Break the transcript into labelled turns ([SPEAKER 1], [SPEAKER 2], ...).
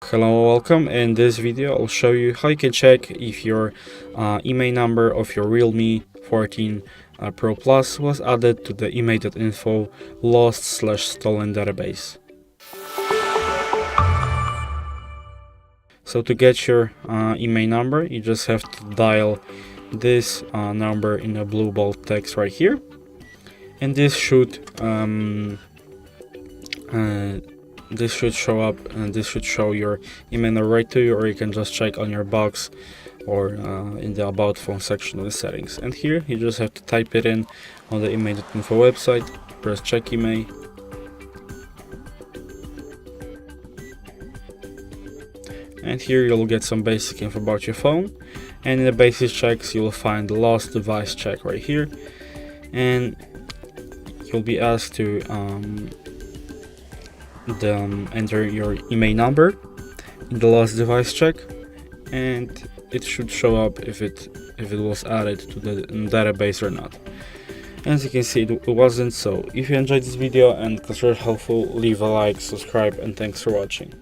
[SPEAKER 1] Hello, welcome. In this video I'll show you how you can check if your IMEI number of your REALME 14 Pro Plus was added to the IMEI.info lost/stolen database. So to get your IMEI number, you just have to dial this number in a blue bold text right here, and this should show up, and this should show your IMEI number right to you, or you can just check on your box or in the about phone section of the settings. And here you just have to type it in on the IMEI.info website, press check IMEI, and here you'll get some basic info about your phone, and in the basic checks you'll find the lost device check right here, and you'll be asked to enter your IMEI number in the lost device check, and it should show up if it was added to the database or not. As you can see, it wasn't. So if you enjoyed this video and consider it helpful, leave a like, subscribe, and thanks for watching.